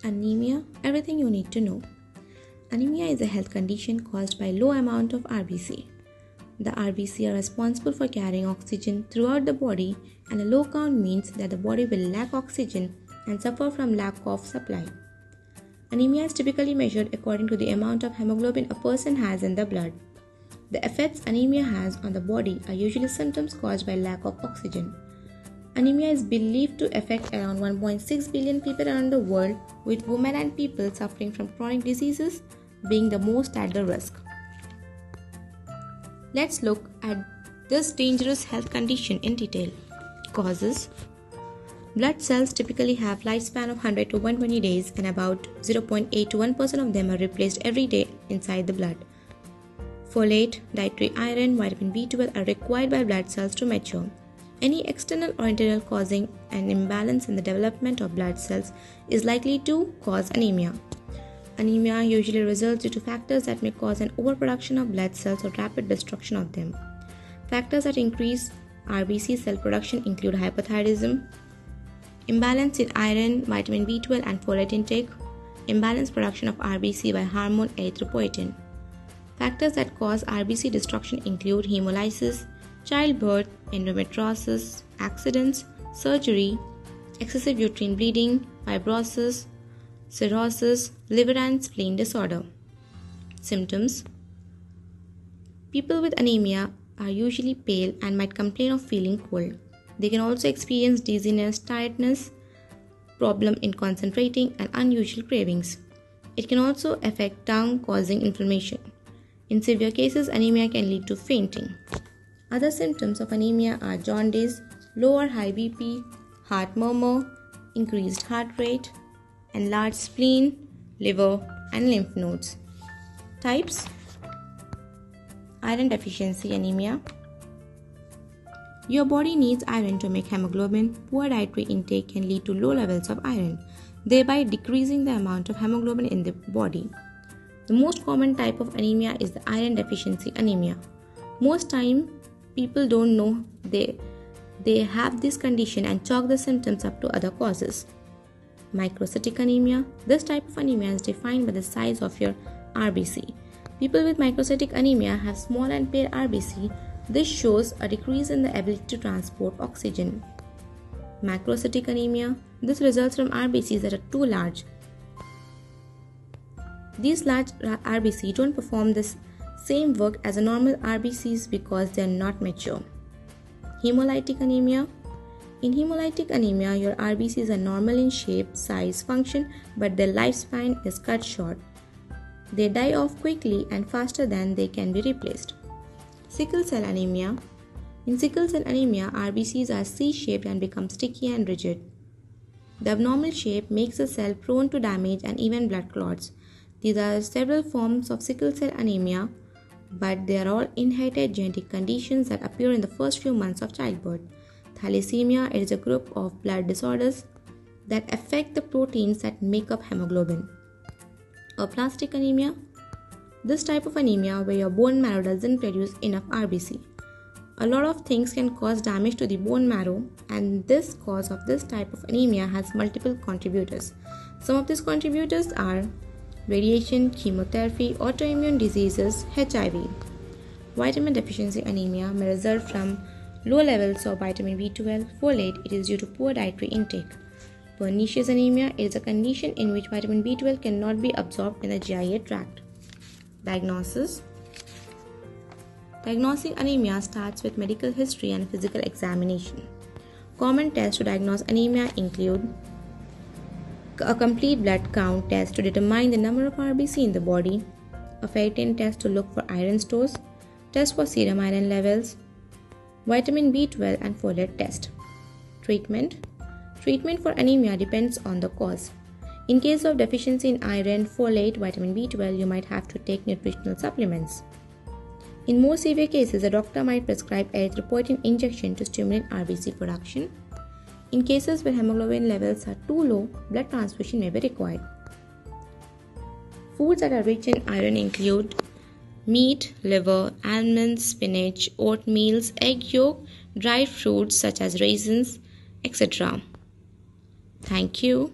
Anemia, everything you need to know. Anemia is a health condition caused by low amount of RBC. The RBC are responsible for carrying oxygen throughout the body, and a low count means that the body will lack oxygen and suffer from lack of supply. Anemia is typically measured according to the amount of hemoglobin a person has in the blood. The effects anemia has on the body are usually symptoms caused by lack of oxygen. Anemia is believed to affect around 1.6 billion people around the world, with women and people suffering from chronic diseases being the most at the risk. Let's look at this dangerous health condition in detail. Causes. Blood cells typically have lifespan of 100 to 120 days, and about 0.8 to 1% of them are replaced every day inside the blood. Folate, dietary iron, vitamin B12 are required by blood cells to mature. Any external or internal causing an imbalance in the development of blood cells is likely to cause anemia. Anemia usually results due to factors that may cause an overproduction of blood cells or rapid destruction of them. Factors that increase RBC cell production include hypothyroidism, imbalance in iron, vitamin B12 and folate intake, imbalanced production of RBC by hormone erythropoietin. Factors that cause RBC destruction include hemolysis, childbirth, endometriosis, accidents, surgery, excessive uterine bleeding, fibrosis, cirrhosis, liver and spleen disorder. Symptoms. People with anemia are usually pale and might complain of feeling cold. They can also experience dizziness, tiredness, problem in concentrating, and unusual cravings. It can also affect tongue, causing inflammation. In severe cases, anemia can lead to fainting. Other symptoms of anemia are jaundice, low or high BP, heart murmur, increased heart rate, enlarged spleen, liver, and lymph nodes. Types. Iron deficiency anemia. Your body needs iron to make hemoglobin. Poor dietary intake can lead to low levels of iron, thereby decreasing the amount of hemoglobin in the body. The most common type of anemia is the iron deficiency anemia. Most time, people don't know they have this condition and chalk the symptoms up to other causes. Microcytic anemia. This type of anemia is defined by the size of your RBC. People with microcytic anemia have small and pale RBC. This shows a decrease in the ability to transport oxygen. Macrocytic anemia. This results from RBCs that are too large. These large RBC don't perform the same work as a normal RBCs because they are not mature. Hemolytic anemia. In hemolytic anemia, your RBCs are normal in shape, size, function, but their lifespan is cut short. They die off quickly and faster than they can be replaced. Sickle cell anemia. In sickle cell anemia, RBCs are C-shaped and become sticky and rigid. The abnormal shape makes the cell prone to damage and even blood clots. These are several forms of sickle cell anemia, but they are all inherited genetic conditions that appear in the first few months of childbirth. Thalassemia is a group of blood disorders that affect the proteins that make up hemoglobin. Aplastic anemia. This type of anemia where your bone marrow doesn't produce enough RBC. A lot of things can cause damage to the bone marrow, and this cause of this type of anemia has multiple contributors. Some of these contributors are radiation, chemotherapy, autoimmune diseases, HIV. Vitamin deficiency anemia may result from low levels of vitamin B12, folate. It is due to poor dietary intake. Pernicious anemia is a condition in which vitamin B12 cannot be absorbed in the GI tract. Diagnosis. Diagnosing anemia starts with medical history and physical examination. Common tests to diagnose anemia include a complete blood count test to determine the number of RBC in the body, a ferritin test to look for iron stores, test for serum iron levels, vitamin B12 and folate test. Treatment. Treatment for anemia depends on the cause. In case of deficiency in iron, folate, vitamin B12, you might have to take nutritional supplements. In more severe cases, a doctor might prescribe erythropoietin injection to stimulate RBC production. In cases where hemoglobin levels are too low, blood transfusion may be required. Foods that are rich in iron include meat, liver, almonds, spinach, oatmeal, egg yolk, dried fruits such as raisins, etc. Thank you.